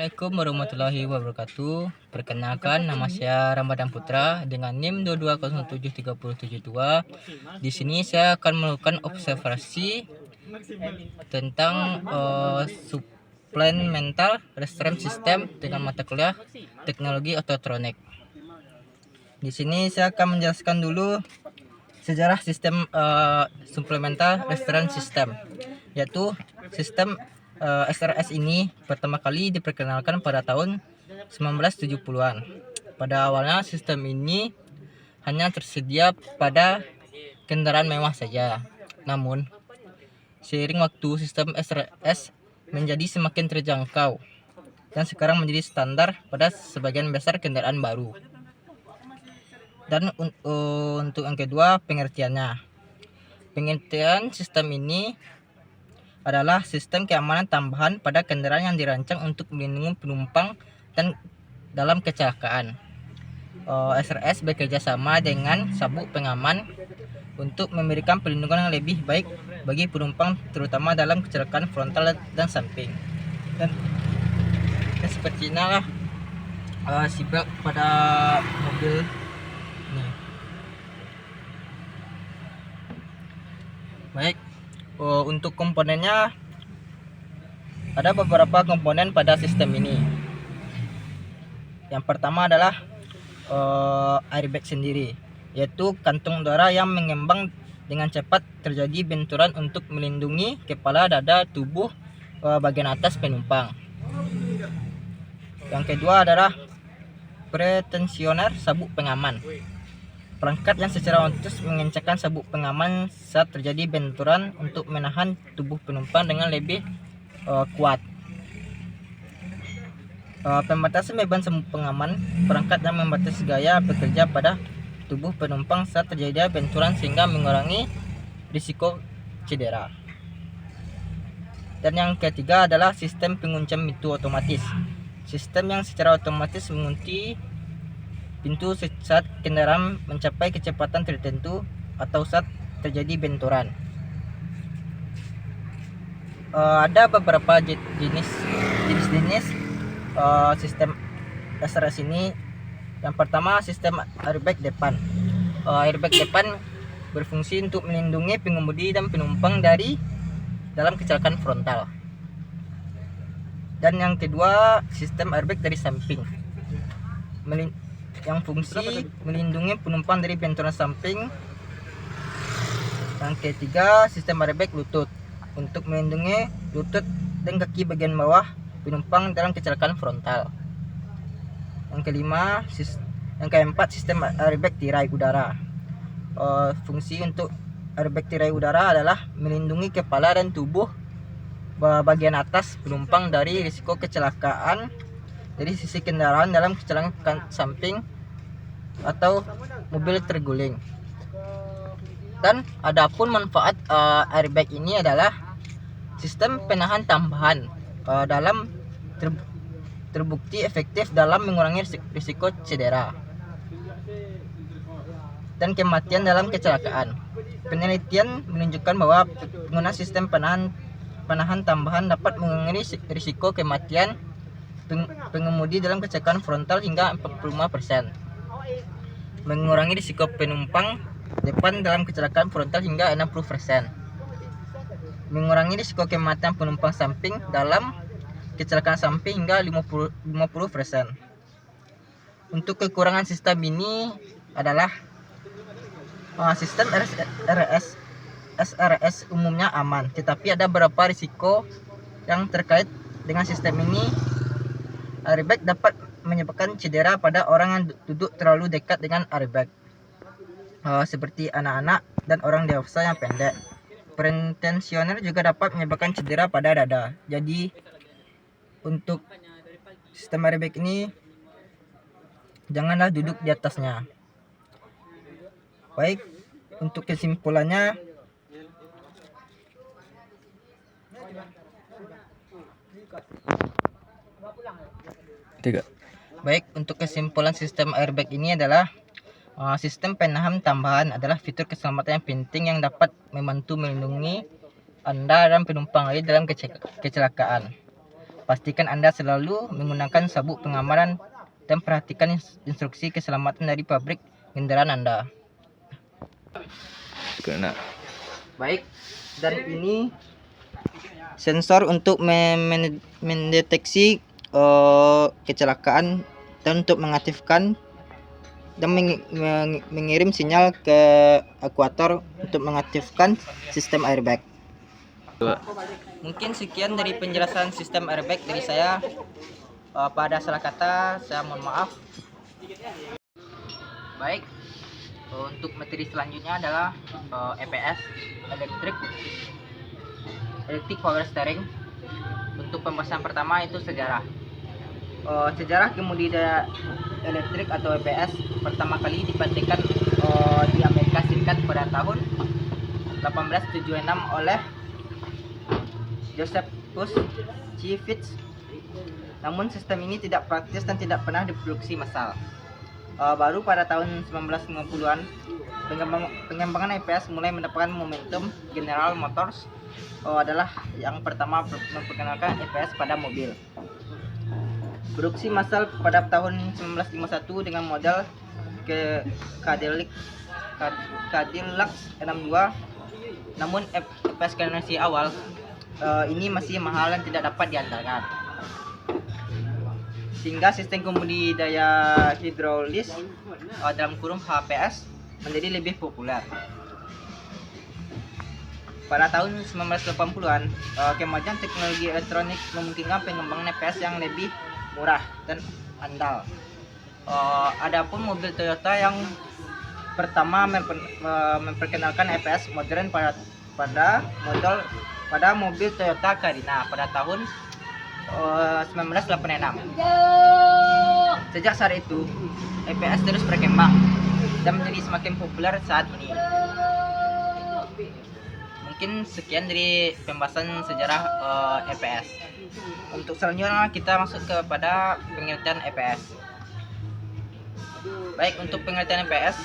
Assalamualaikum warahmatullahi wabarakatuh. Perkenalkan, nama saya Ramadan Putra dengan NIM 2207372. Di sini saya akan melakukan observasi tentang supplemental reference system dengan mata kuliah Teknologi Ototronik. Di sini saya akan menjelaskan dulu sejarah sistem supplemental reference system, yaitu sistem SRS ini pertama kali diperkenalkan pada tahun 1970-an. Pada awalnya sistem ini hanya tersedia pada kendaraan mewah saja. Namun, seiring waktu sistem SRS menjadi semakin terjangkau dan sekarang menjadi standar pada sebagian besar kendaraan baru. Dan untuk yang kedua, pengertiannya. Pengertian sistem ini adalah sistem keamanan tambahan pada kendaraan yang dirancang untuk melindungi penumpang dan dalam kecelakaan. SRS bekerja sama dengan sabuk pengaman untuk memberikan perlindungan yang lebih baik bagi penumpang, terutama dalam kecelakaan frontal dan samping. Dan seperti inilah seatbelt pada mobil ini. Baik. Untuk komponennya, ada beberapa komponen pada sistem ini. Yang pertama adalah airbag sendiri, yaitu kantung udara yang mengembang dengan cepat terjadi benturan untuk melindungi kepala, dada, tubuh bagian atas penumpang. Yang kedua adalah pretensioner sabuk pengaman, perangkat yang secara otomatis mengencangkan sabuk pengaman saat terjadi benturan untuk menahan tubuh penumpang dengan lebih kuat. Pembatasan beban sabuk pengaman, perangkat yang membatasi gaya bekerja pada tubuh penumpang saat terjadi benturan sehingga mengurangi risiko cedera. Dan yang ketiga adalah sistem penguncian pintu otomatis, sistem yang secara otomatis mengunci pintu saat kendaraan mencapai kecepatan tertentu atau saat terjadi benturan. Ada beberapa jenis sistem SRS ini. Yang pertama, sistem airbag depan. Airbag depan berfungsi untuk melindungi pengemudi dan penumpang dalam kecelakaan frontal. Dan yang kedua, sistem airbag dari samping, yang fungsi melindungi penumpang dari benturan samping. Yang ketiga, sistem airbag lutut untuk melindungi lutut dan kaki bagian bawah penumpang dalam kecelakaan frontal. Yang keempat, sistem airbag tirai udara. Fungsi untuk airbag tirai udara adalah melindungi kepala dan tubuh bagian atas penumpang dari risiko kecelakaan dari sisi kendaraan dalam kecelakaan samping atau mobil terguling. Dan adapun manfaat airbag ini adalah sistem penahan tambahan dalam terbukti efektif dalam mengurangi risiko cedera dan kematian dalam kecelakaan. Penelitian menunjukkan bahwa penggunaan sistem penahan tambahan dapat mengurangi risiko kematian pengemudi dalam kecelakaan frontal hingga 45%, mengurangi risiko penumpang depan dalam kecelakaan frontal hingga 60%, mengurangi risiko kematian penumpang samping dalam kecelakaan samping hingga 50%. Untuk kekurangan sistem ini adalah sistem SRS umumnya aman, tetapi ada beberapa risiko yang terkait dengan sistem ini. Airbag dapat menyebabkan cedera pada orang yang duduk terlalu dekat dengan airbag, seperti anak-anak dan orang dewasa yang pendek. Pretensioner juga dapat menyebabkan cedera pada dada. Jadi untuk sistem airbag ini janganlah duduk di atasnya. Baik, untuk kesimpulannya, untuk kesimpulan sistem airbag ini adalah sistem penahan tambahan adalah fitur keselamatan yang penting yang dapat membantu melindungi Anda dan penumpang lain dalam kecelakaan. Pastikan Anda selalu menggunakan sabuk pengamanan dan perhatikan instruksi keselamatan dari pabrik kendaraan Anda. Baik, dan ini sensor untuk mendeteksi kecelakaan dan untuk mengaktifkan dan mengirim sinyal ke akuator untuk mengaktifkan sistem airbag. Mungkin sekian dari penjelasan sistem airbag dari saya. Pada salah kata saya mohon maaf. Baik, untuk materi selanjutnya adalah EPS, Electric Power Steering. Untuk pembahasan pertama itu sejarah. Sejarah kemudi elektrik atau EPS pertama kali dipraktikkan di Amerika Serikat pada tahun 1876 oleh Josephus C. Fitts. Namun sistem ini tidak praktis dan tidak pernah diproduksi massal. Baru pada tahun 1950-an pengembangan EPS mulai mendapatkan momentum. General Motors adalah yang pertama memperkenalkan EPS pada mobil. Produksi massal pada tahun 1951 dengan model Cadillac 62. Namun EPS generasi awal ini masih mahal dan tidak dapat diandalkan, sehingga sistem kemudi daya hidrolis dalam kurung HPS menjadi lebih populer. Pada tahun 1980-an, kemajuan teknologi elektronik memungkinkan pengembangan EPS yang lebih murah dan andal. Adapun mobil Toyota yang pertama memperkenalkan EPS modern pada mobil Toyota Carina pada tahun 1986. Sejak saat itu, EPS terus berkembang dan menjadi semakin populer saat ini. Mungkin sekian dari pembahasan sejarah EPS. Untuk selanjutnya kita masuk kepada pengertian EPS. Baik, untuk pengertian EPS,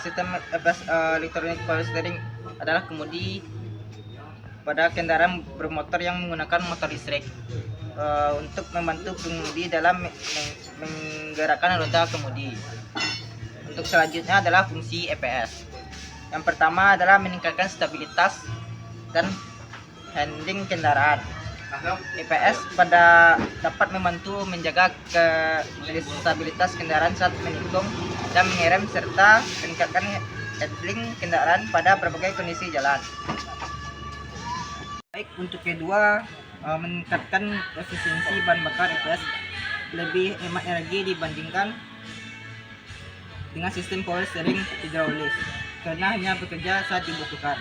sistem EPS Electronic Power Steering adalah kemudi pada kendaraan bermotor yang menggunakan motor listrik untuk membantu pengemudi dalam menggerakkan roda kemudi. Untuk selanjutnya adalah fungsi EPS. Yang pertama adalah meningkatkan stabilitas dan handling kendaraan. EPS dapat membantu menjaga stabilitas kendaraan saat menikung dan mengerem serta meningkatkan handling kendaraan pada berbagai kondisi jalan. Baik, untuk kedua, meningkatkan efisiensi bahan bakar. EPS lebih hemat energi dibandingkan dengan sistem power steering hidrolis karena hanya bekerja saat dibutuhkan.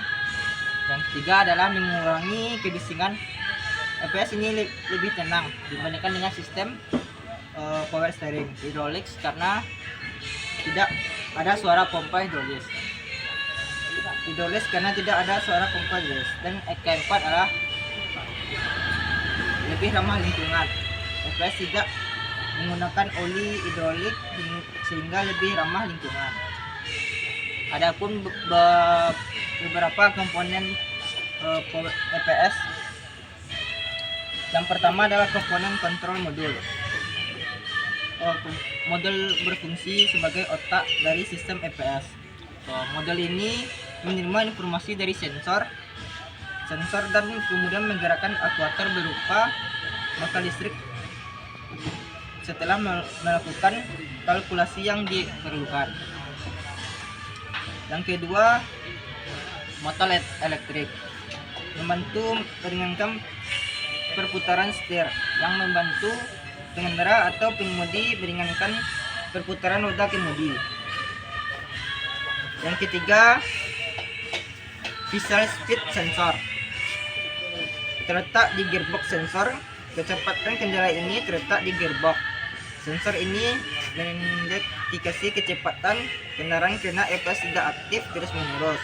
Yang ketiga adalah mengurangi kebisingan. EPS ini lebih tenang dibandingkan dengan sistem power steering hidrolis karena tidak ada suara pompa hidrolis. Karena tidak ada suara pompa hidrolis. Dan keempat adalah lebih ramah lingkungan. EPS tidak menggunakan oli hidrolik sehingga lebih ramah lingkungan. Adapun beberapa komponen EPS. Yang pertama adalah komponen kontrol modul. Modul berfungsi sebagai otak dari sistem EPS. Modul ini menerima informasi dari sensor dan kemudian menggerakkan aktuator berupa motor listrik setelah melakukan kalkulasi yang diperlukan. Yang kedua, motor elektrik membantu meringankan perputaran setir yang membantu pengendara atau pengemudi meringankan perputaran roda kemudi. Yang ketiga, visual speed sensor terletak di gearbox sensor. Kecepatan kendaraan ini terletak di gearbox. Sensor ini mendeteksi kecepatan kendaraan karena EPS tidak aktif terus-menerus.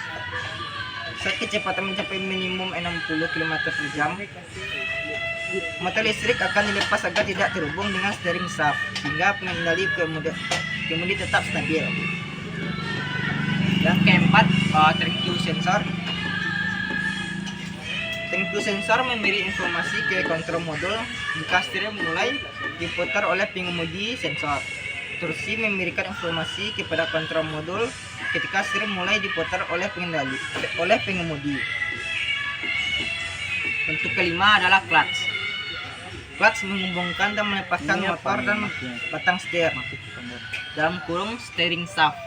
Saat kecepatan mencapai minimum 60 km/jam, motor listrik akan dilepas agar tidak terhubung dengan steering shaft sehingga pengendali kemudi tetap stabil. Yang keempat, TRQ sensor Tengku sensor memberi informasi ke kontrol modul jika setir mulai diputar oleh pengemudi sensor. Tursi memberikan informasi kepada kontrol modul ketika setir mulai diputar oleh pengemudi. Bentuk kelima adalah clutch. Clutch menghubungkan dan melepaskan motor dan batang setir dalam kurung steering shaft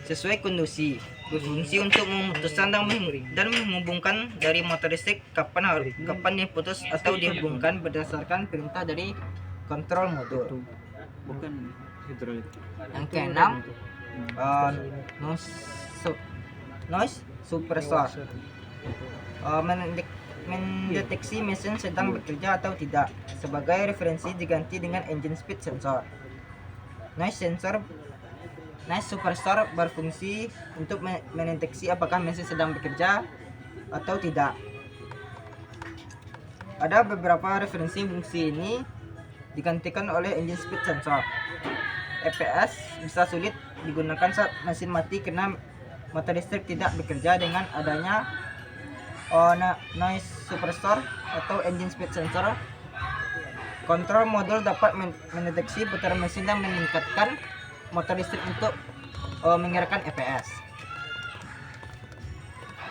sesuai kondisi, berfungsi untuk memutuskan dan menghubungkan dari motor listrik kapan diputus atau dihubungkan berdasarkan perintah dari kontrol modul. Yang keenam, noise suppressor mendeteksi mesin sedang bekerja atau tidak. Sebagai referensi diganti dengan engine speed sensor. Noise suppressor berfungsi untuk mendeteksi apakah mesin sedang bekerja atau tidak. Ada beberapa referensi fungsi ini digantikan oleh engine speed sensor. EPS bisa sulit digunakan saat mesin mati karena motor listrik tidak bekerja. Dengan adanya noise suppressor atau engine speed sensor, kontrol modul dapat mendeteksi putaran mesin dan meningkatkan motor listrik untuk menggerakkan EPS.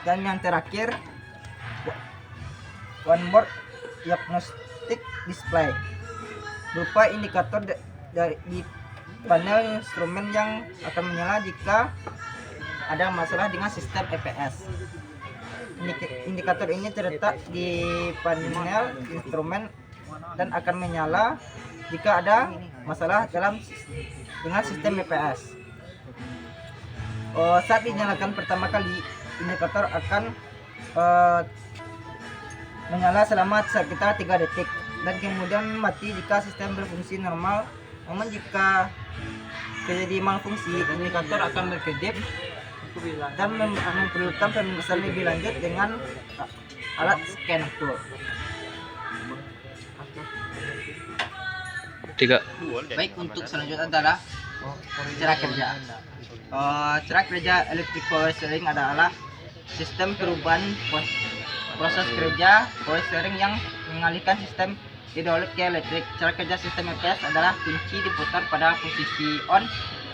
Dan yang terakhir, onboard diagnostic display berupa indikator di panel instrumen yang akan menyala jika ada masalah dengan sistem EPS. Indikator ini terletak di panel instrumen dan akan menyala jika ada masalah dengan sistem EPS. Saat dinyalakan pertama kali, indikator akan menyala selama sekitar 3 detik dan kemudian mati jika sistem berfungsi normal. Namun jika terjadi malfungsi, indikator akan berkedip dan memerlukan pemeriksaan lebih lanjut dengan alat scan tool. 3. Baik, untuk selanjutnya adalah cara kerja. Cara kerja electric power steering adalah sistem perubahan proses kerja power steering yang mengalihkan sistem hidrolik ke elektrik. Cara kerja sistem EPS adalah kunci diputar pada posisi on,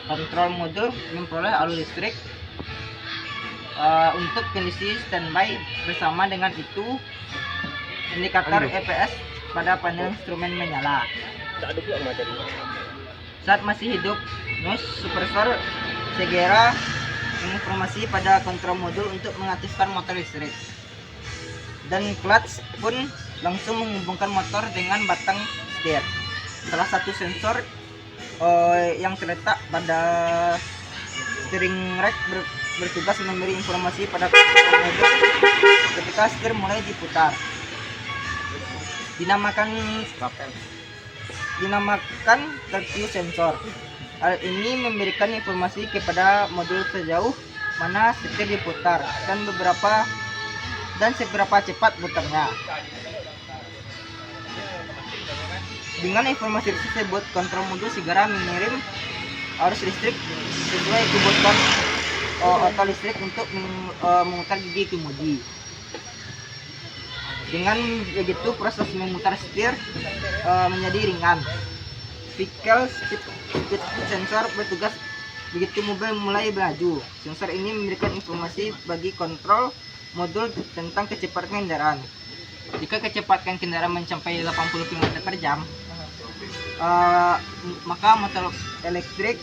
kontrol modul memperoleh alur listrik untuk kondisi standby. Bersama dengan itu, indikator EPS pada panel instrumen menyala. Saat masih hidup, noise suppressor segera menginformasi pada kontrol modul untuk mengaktifkan motor listrik, dan clutch pun langsung menghubungkan motor dengan batang setir. Salah satu sensor yang terletak pada steering rack bertugas memberi informasi pada kontrol modul ketika setir mulai diputar. Dinamakan terview sensor. Hal ini memberikan informasi kepada modul sejauh mana setir diputar dan seberapa cepat putarnya. Dengan informasi tersebut, kontrol modul segera mengirim arus listrik sesuai kebutuhan auto listrik untuk memutar gigi kemudi. Dengan begitu, proses memutar setir menjadi ringan. Vehicle speed sensor bertugas begitu mobil mulai melaju. Sensor ini memberikan informasi bagi kontrol modul tentang kecepatan kendaraan. Jika kecepatan kendaraan mencapai 80 km/jam, maka motor elektrik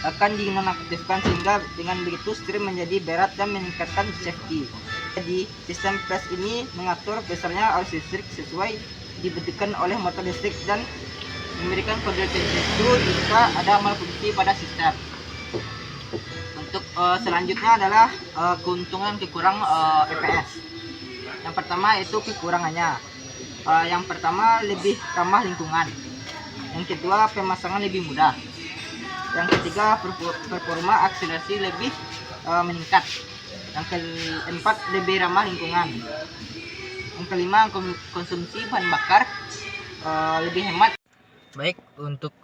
akan dinonaktifkan, sehingga dengan begitu setir menjadi berat dan meningkatkan safety. Jadi sistem EPS ini mengatur besarnya arus listrik sesuai dibutuhkan oleh motor listrik dan memberikan kode tertentu jika ada malfungsi pada sistem. Untuk selanjutnya adalah keuntungan kekurangan EPS. Yang pertama itu kekurangannya. Yang pertama, lebih ramah lingkungan. Yang kedua, pemasangan lebih mudah. Yang ketiga, performa akselerasi lebih meningkat. Yang keempat, lebih ramah lingkungan. Yang kelima, konsumsi bahan bakar lebih hemat. Baik, untuk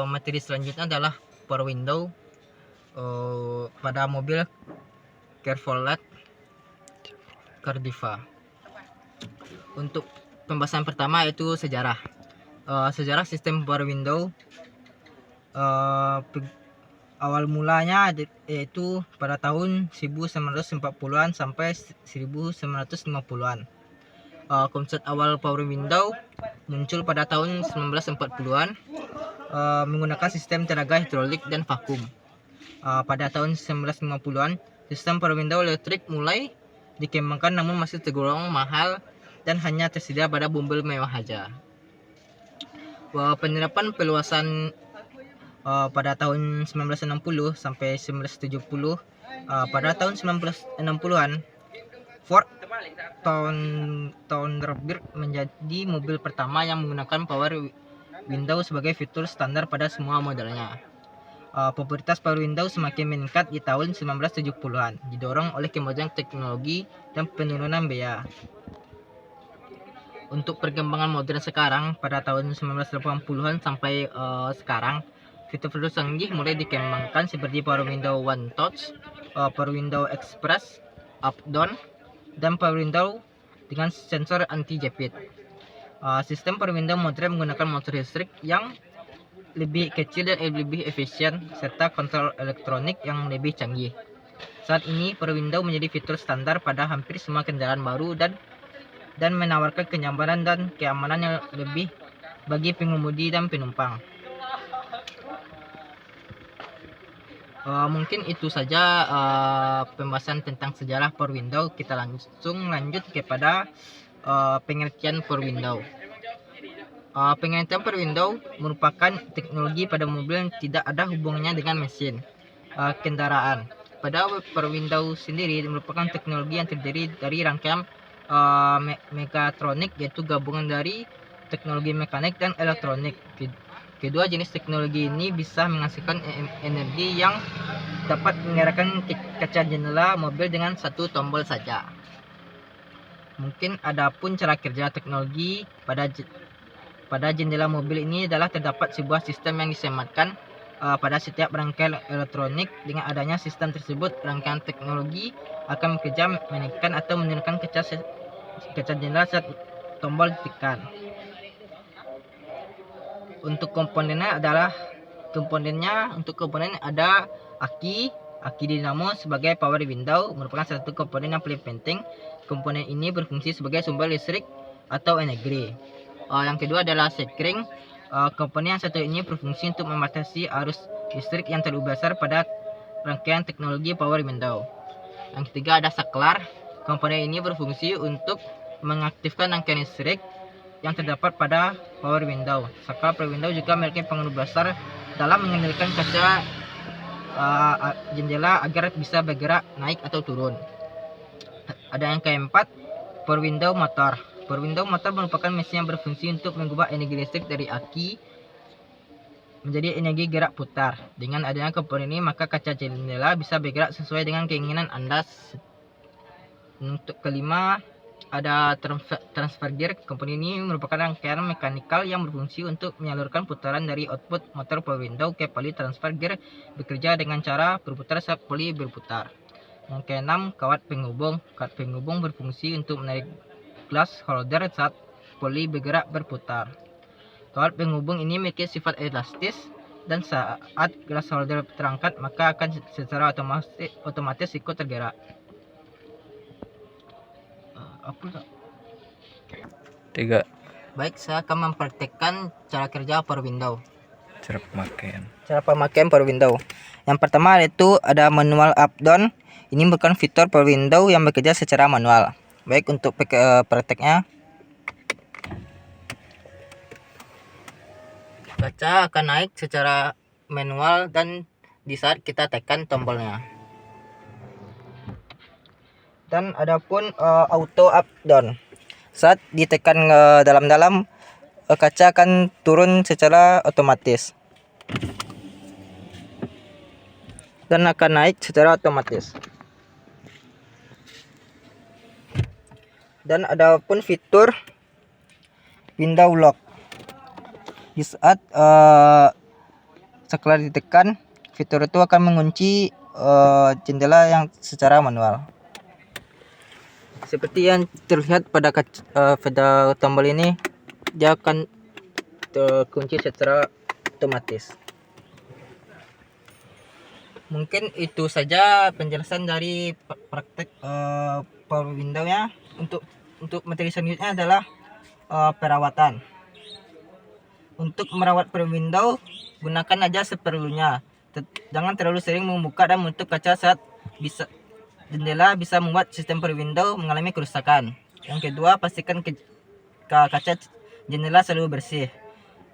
materi selanjutnya adalah power window. Pada mobil Chevrolet Cardiva. Untuk pembahasan pertama yaitu sejarah. Sejarah sistem Power Window. Awal mulanya yaitu pada tahun 1940-an sampai 1950-an. Konsep awal Power Window muncul pada tahun 1940-an menggunakan sistem tenaga hidrolik dan vakum. Pada tahun 1950-an, sistem Power Window elektrik mulai dikembangkan namun masih tergolong mahal dan hanya tersedia pada mobil mewah saja. Penerapan peluasan pada tahun 1960 sampai 1970. Pada tahun 1960-an, Ford Thunderbird menjadi mobil pertama yang menggunakan Power Window sebagai fitur standar pada semua modelnya. Popularitas Power Window semakin meningkat di tahun 1970-an, didorong oleh kemajuan teknologi dan penurunan biaya. Untuk perkembangan modern sekarang, pada tahun 1980-an sampai sekarang, fitur-fitur canggih mulai dikembangkan seperti Power Window One Touch, Power Window Express, Up Down, dan Power Window dengan sensor anti-jepit. Sistem Power Window modern menggunakan motor listrik yang lebih kecil dan lebih efisien serta kontrol elektronik yang lebih canggih. Saat ini Power Window menjadi fitur standar pada hampir semua kendaraan baru dan menawarkan kenyamanan dan keamanan yang lebih bagi pengemudi dan penumpang. Mungkin itu saja pembahasan tentang sejarah Power Window. Kita langsung lanjut kepada pengertian Power Window. Pengertian Power Window merupakan teknologi pada mobil yang tidak ada hubungannya dengan mesin kendaraan. Pada Power Window sendiri merupakan teknologi yang terdiri dari rangkaian mekatronik, yaitu gabungan dari teknologi mekanik dan elektronik. Kedua jenis teknologi ini bisa menghasilkan energi yang dapat menggerakkan kaca jendela mobil dengan satu tombol saja. Mungkin adapun cara kerja teknologi pada jendela mobil ini adalah terdapat sebuah sistem yang disematkan pada setiap rangkaian elektronik. Dengan adanya sistem tersebut, rangkaian teknologi akan bekerja menekan atau menurunkan kaca jendela saat tombol ditekan. Untuk komponennya ada aki dinamo sebagai power window, merupakan satu komponen yang paling penting. Komponen ini berfungsi sebagai sumber listrik atau energi. Yang kedua adalah sekring. Komponen yang satu ini berfungsi untuk membatasi arus listrik yang terlalu besar pada rangkaian teknologi power window. Yang ketiga ada saklar. Komponen ini berfungsi untuk mengaktifkan rangkaian listrik yang terdapat pada power window. Saklar power window juga memiliki pengaruh besar dalam mengendalikan kaca jendela agar bisa bergerak naik atau turun. Ada yang keempat, power window motor. Power window motor merupakan mesin yang berfungsi untuk mengubah energi listrik dari aki menjadi energi gerak putar. Dengan adanya komponen ini, maka kaca jendela bisa bergerak sesuai dengan keinginan Anda. Untuk kelima, ada transfer gear. Komponen ini merupakan rangkaian mekanikal yang berfungsi untuk menyalurkan putaran dari output motor power window ke poli transfer gear, bekerja dengan cara berputar saat poli berputar. Yang keenam, kawat penghubung. Kawat penghubung berfungsi untuk menarik glass holder saat poli bergerak berputar. Kawat penghubung ini memiliki sifat elastis dan saat glass holder terangkat maka akan secara otomatis ikut tergerak. Tiga. Baik, saya akan mempraktekkan cara kerja Power Window. Cara pemakaian Power Window. Yang pertama yaitu ada manual up down. Ini bukan fitur Power Window yang bekerja secara manual. Baik, untuk prakteknya, kaca akan naik secara manual dan di saat kita tekan tombolnya. Dan adapun auto up down, saat ditekan dalam-dalam, kaca akan turun secara otomatis dan akan naik secara otomatis. Dan adapun fitur window lock, di saat saklar ditekan, fitur itu akan mengunci jendela yang secara manual. Seperti yang terlihat pada tombol ini, dia akan terkunci secara otomatis. Mungkin itu saja penjelasan dari praktek Power Window ya. Untuk materi selanjutnya adalah perawatan. Untuk merawat Power Window, gunakan aja seperlunya. Jangan terlalu sering membuka dan menutup kaca saat jendela bisa membuat sistem Power Window mengalami kerusakan. Yang kedua, pastikan kaca jendela selalu bersih.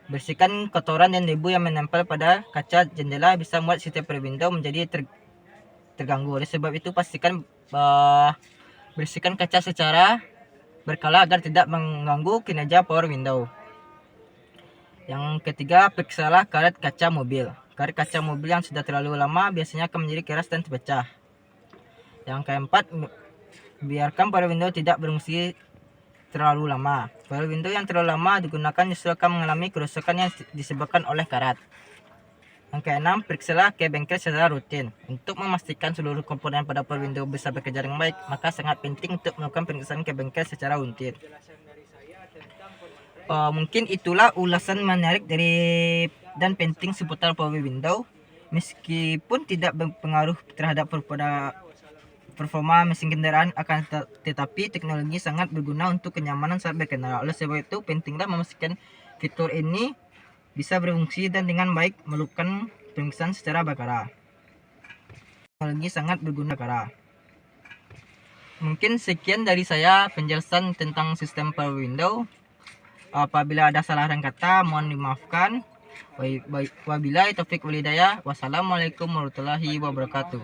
Bersihkan kotoran dan debu yang menempel pada kaca jendela bisa membuat sistem Power Window menjadi terganggu. Oleh sebab itu, pastikan bersihkan kaca secara berkala agar tidak mengganggu kinerja Power Window. Yang ketiga, periksalah karet kaca mobil. Karet kaca mobil yang sudah terlalu lama biasanya akan menjadi keras dan terpecah. Yang keempat, biarkan Power Window tidak berfungsi terlalu lama. Power Window yang terlalu lama digunakan justru akan mengalami kerusakan yang disebabkan oleh karat. Yang keenam, periksalah ke bengkel secara rutin. Untuk memastikan seluruh komponen pada Power Window bisa bekerja dengan baik, maka sangat penting untuk melakukan pemeriksaan ke bengkel secara rutin. Mungkin itulah ulasan menarik dan penting seputar Power Window. Meskipun tidak berpengaruh terhadap performa mesin kendaraan, akan tetapi teknologi sangat berguna untuk kenyamanan saat berkendara. Oleh sebab itu, pentinglah memastikan fitur ini bisa berfungsi dan dengan baik melakukan pemeriksaan secara berkala. Teknologi sangat berguna berkala. Mungkin sekian dari saya penjelasan tentang sistem Power Window. Apabila ada salah kata, mohon dimaafkan. Wabillahi taufik wal hidayah. Wassalamualaikum warahmatullahi wabarakatuh.